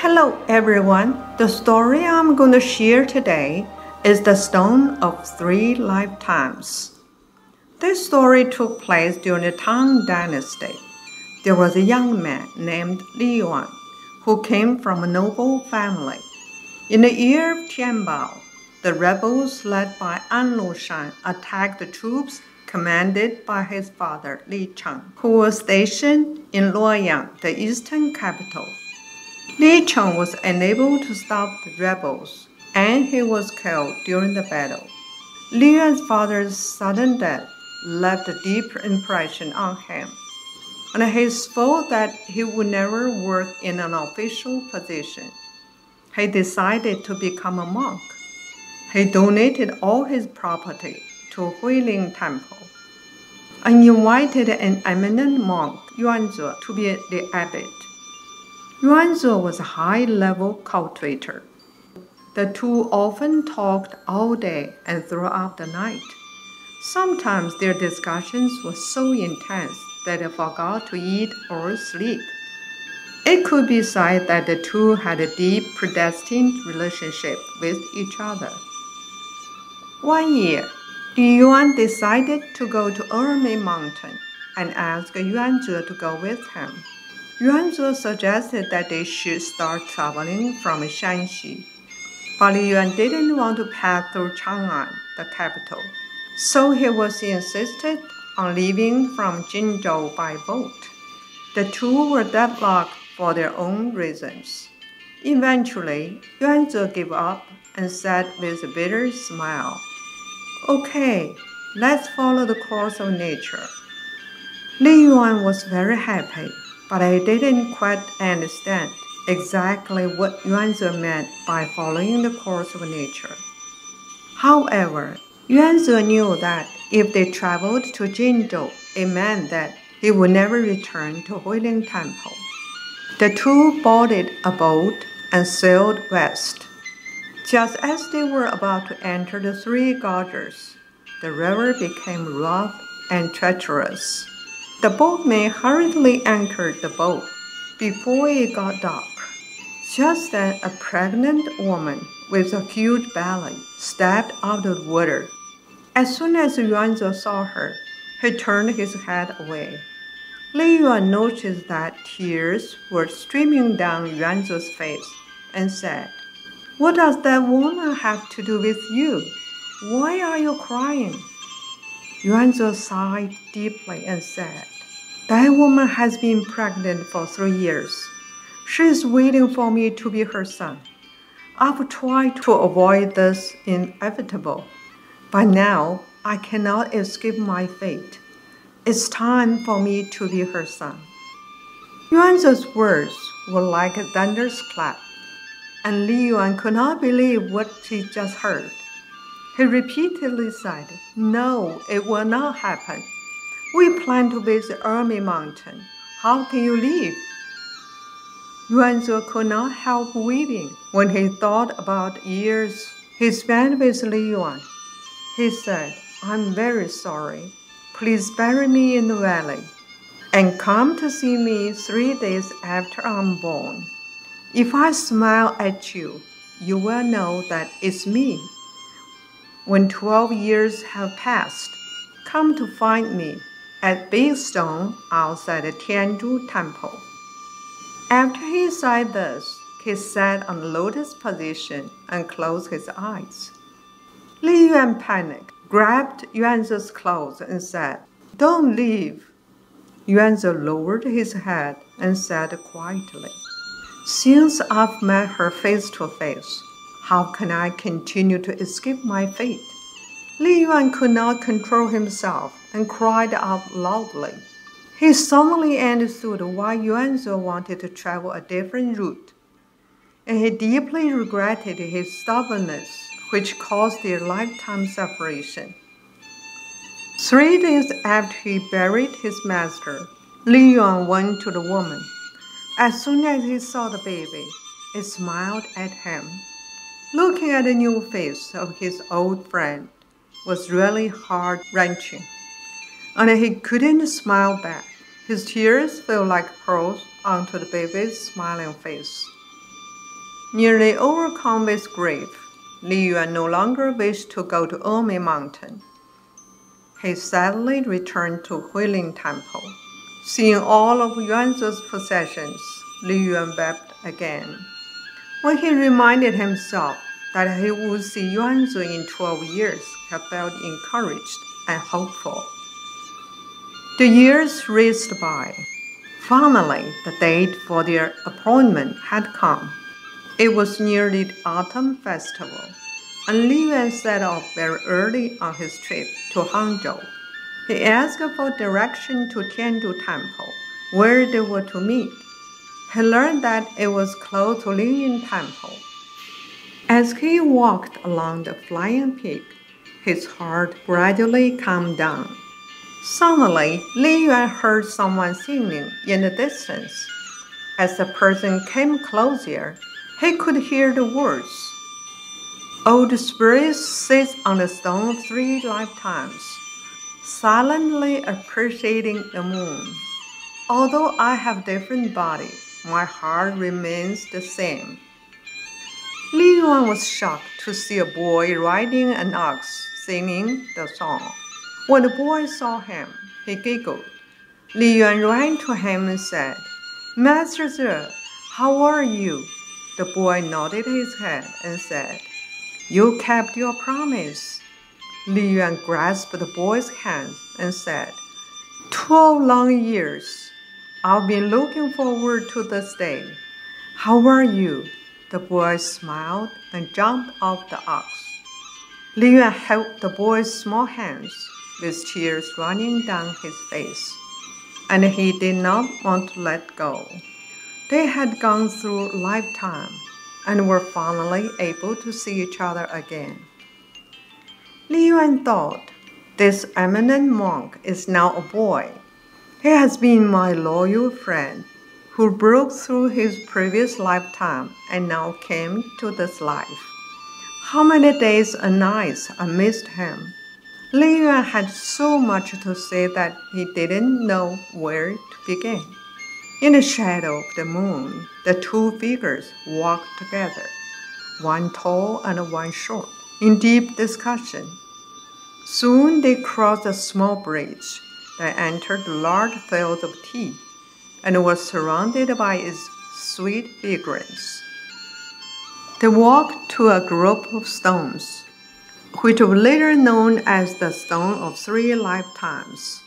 Hello everyone, the story I'm going to share today is The Stone of Three Lifetimes. This story took place during the Tang Dynasty. There was a young man named Li Yuan who came from a noble family. In the year of Tianbao, the rebels led by An Lushan attacked the troops commanded by his father Li Cheng, who was stationed in Luoyang, the eastern capital. Li Cheng was unable to stop the rebels, and he was killed during the battle. Li Yuan's father's sudden death left a deep impression on him, and he swore that he would never work in an official position. He decided to become a monk. He donated all his property to Huiling Temple and invited an eminent monk, Yuanze, to be the abbot. Yuanze was a high-level cultivator. The two often talked all day and throughout the night. Sometimes their discussions were so intense that they forgot to eat or sleep. It could be said that the two had a deep, predestined relationship with each other. One year, Li Yuan decided to go to Ermei Mountain and asked Yuanze to go with him. Yuanze suggested that they should start traveling from Shanxi, but Li Yuan didn't want to pass through Chang'an, the capital, so he was insisted on leaving from Jinzhou by boat. The two were deadlocked for their own reasons. Eventually, Yuanze gave up and said with a bitter smile, "Okay, let's follow the course of nature." Li Yuan was very happy, but he didn't quite understand exactly what Yuanze meant by following the course of nature. However, Yuanze knew that if they traveled to Jinzhou, it meant that he would never return to Huiling Temple. The two boarded a boat and sailed west. Just as they were about to enter the Three Gorges, the river became rough and treacherous. The boatman hurriedly anchored the boat before it got dark. Just then, a pregnant woman with a huge belly stepped out of the water. As soon as Yuanze saw her, he turned his head away. Li Yuan noticed that tears were streaming down Yuanze's face and said, "What does that woman have to do with you? Why are you crying?" Yuanze sighed deeply and said, "That woman has been pregnant for 3 years. She is waiting for me to be her son. I've tried to avoid this inevitable, but now I cannot escape my fate. It's time for me to be her son." Yuanze's words were like a thunderclap, and Li Yuan could not believe what he just heard. He repeatedly said, "No, it will not happen. We plan to visit Ermei Mountain. How can you leave?" Yuanze could not help weeping when he thought about years he spent with Li Yuan. He said, "I'm very sorry. Please bury me in the valley and come to see me 3 days after I'm born. If I smile at you, you will know that it's me. When 12 years have passed, come to find me at Big Stone outside the Tianzhu Temple." After he said this, he sat on the lotus position and closed his eyes. Li Yuan panicked, grabbed Yuanze's clothes and said, "Don't leave." Yuanze lowered his head and said quietly, "Since I've met her face to face, how can I continue to escape my fate?" Li Yuan could not control himself and cried out loudly. He suddenly understood why Yuanze wanted to travel a different route, and he deeply regretted his stubbornness, which caused their lifetime separation. 3 days after he buried his master, Li Yuan went to the woman. As soon as he saw the baby, it smiled at him. Looking at the new face of his old friend was really heart-wrenching, and he couldn't smile back. His tears fell like pearls onto the baby's smiling face. Nearly overcome with grief, Li Yuan no longer wished to go to Ome Mountain. He sadly returned to Huilin Temple. Seeing all of Yuanzhe's possessions, Li Yuan wept again. When he reminded himself that he would see Yuanzhe in 12 years, he felt encouraged and hopeful. The years raced by. Finally, the date for their appointment had come. It was near the autumn festival, and Li Yuan set off very early on his trip to Hangzhou. He asked for direction to Tiandu Temple, where they were to meet. He learned that it was close to Lingyin Temple. As he walked along the flying peak, his heart gradually calmed down. Suddenly, Li Yuan heard someone singing in the distance. As the person came closer, he could hear the words, "Old spirits sit on the stone of 3 lifetimes, silently appreciating the moon. Although I have different body, my heart remains the same." Li Yuan was shocked to see a boy riding an ox singing the song. When the boy saw him, he giggled. Li Yuan ran to him and said, "Master Ze, how are you?" The boy nodded his head and said, "You kept your promise." Li Yuan grasped the boy's hands and said, 12 long years. I've been looking forward to this day. How are you?" The boy smiled and jumped off the ox. Li Yuan held the boy's small hands, with tears running down his face, and he did not want to let go. They had gone through a lifetime and were finally able to see each other again. Li Yuan thought, "This eminent monk is now a boy. He has been my loyal friend, who broke through his previous lifetime and now came to this life. How many days and nights I missed him." Li Yuan had so much to say that he didn't know where to begin. In the shadow of the moon, the 2 figures walked together, one tall and one short, in deep discussion. Soon they crossed a small bridge that entered large fields of tea and was surrounded by its sweet fragrance. They walked to a group of stones, which were later known as the Stone of 3 Lifetimes.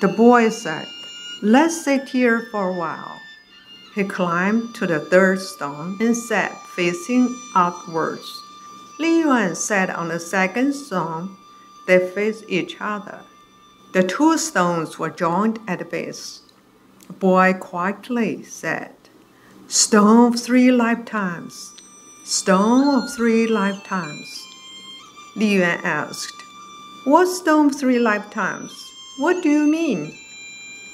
The boy said, "Let's sit here for a while." He climbed to the 3rd stone and sat facing outwards. Li Yuan sat on the 2nd stone. They faced each other. The 2 stones were joined at the base. The boy quietly said, "Stone of 3 lifetimes, stone of 3 lifetimes." Li Yuan asked, "What stone of 3 lifetimes? What do you mean?"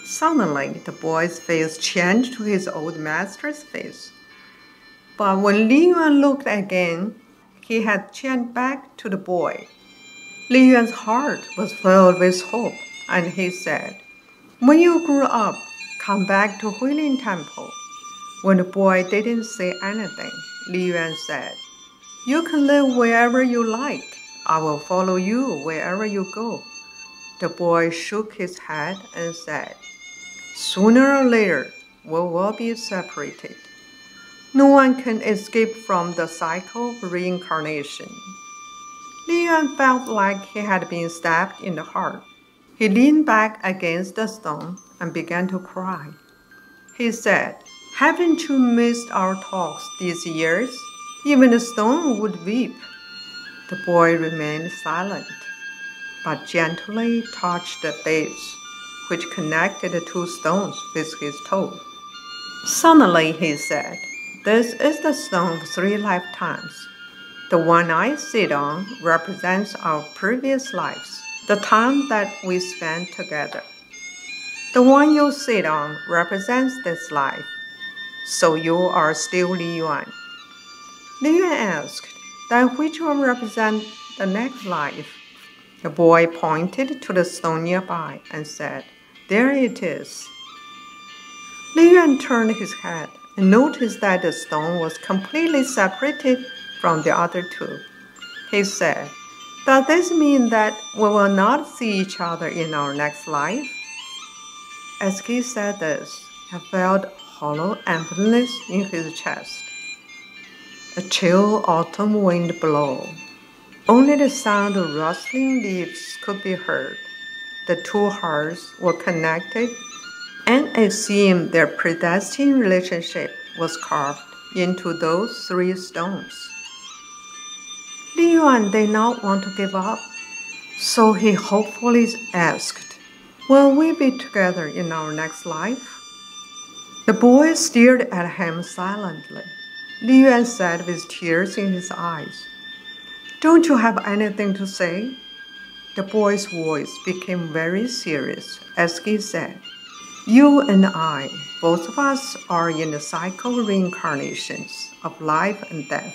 Suddenly, the boy's face changed to his old master's face. But when Li Yuan looked again, he had changed back to the boy. Li Yuan's heart was filled with hope, and he said, "When you grow up, come back to Huilin Temple." When the boy didn't say anything, Li Yuan said, "You can live wherever you like. I will follow you wherever you go." The boy shook his head and said, "Sooner or later, we will be separated. No one can escape from the cycle of reincarnation." Li Yuan felt like he had been stabbed in the heart. He leaned back against the stone and began to cry. He said, "Haven't you missed our talks these years?" Even the stone would weep. The boy remained silent, but gently touched the base, which connected the 2 stones with his toe. Suddenly he said, "This is the stone of 3 lifetimes. The one I sit on represents our previous lives, the time that we spent together. The one you sit on represents this life. So you are still Li Yuan." Li Yuan asked, "Then which one represents the next life?" The boy pointed to the stone nearby and said, "There it is." Li Yuan turned his head and noticed that the stone was completely separated from the other two. He said, "Does this mean that we will not see each other in our next life?" As he said this, he felt hollow emptiness in his chest. A chill autumn wind blew. Only the sound of rustling leaves could be heard. The two hearts were connected, and it seemed their predestined relationship was carved into those three stones. Li Yuan did not want to give up, so he hopefully asked, "Will we be together in our next life?" The boy stared at him silently. Li Yuan said with tears in his eyes, "Don't you have anything to say?" The boy's voice became very serious as he said, "You and I, both of us, are in the cycle of reincarnations of life and death.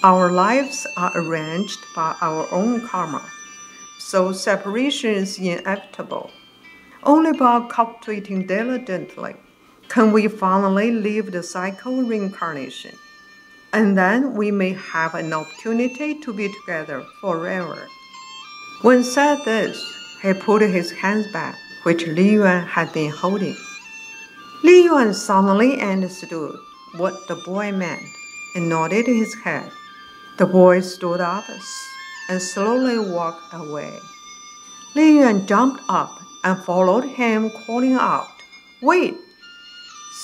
Our lives are arranged by our own karma, so separation is inevitable. Only by cultivating diligently can we finally leave the cycle of reincarnation, and then we may have an opportunity to be together forever." When said this, he put his hands back, which Li Yuan had been holding. Li Yuan suddenly understood what the boy meant and nodded his head. The boy stood up and slowly walked away. Li Yuan jumped up and followed him, calling out, "Wait!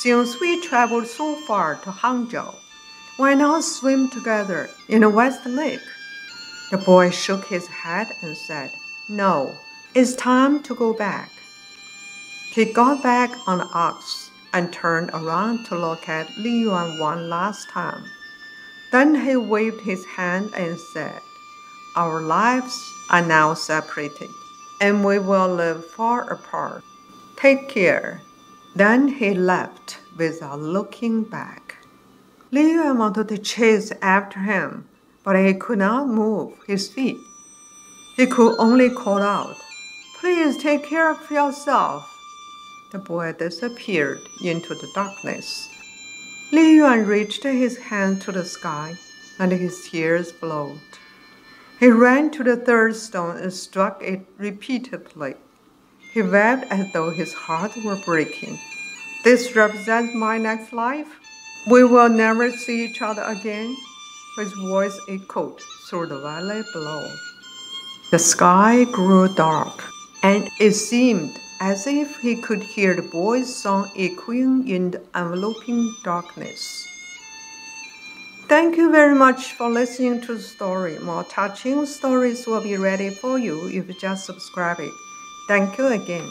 Since we traveled so far to Hangzhou, why not swim together in the West Lake?" The boy shook his head and said, "No, it's time to go back." He got back on the ox and turned around to look at Li Yuan one last time. Then he waved his hand and said, "Our lives are now separated, and we will live far apart. Take care." Then he left without looking back. Li Yuan wanted to chase after him, but he could not move his feet. He could only call out, "Please take care of yourself." The boy disappeared into the darkness. Li Yuan reached his hand to the sky, and his tears flowed. He ran to the third stone and struck it repeatedly. He wept as though his heart were breaking. "This represents my next life? We will never see each other again?" His voice echoed through the valley below. The sky grew dark, and it seemed as if he could hear the boy's song echoing in the enveloping darkness. Thank you very much for listening to the story. More touching stories will be ready for you if you just subscribe it. Thank you again.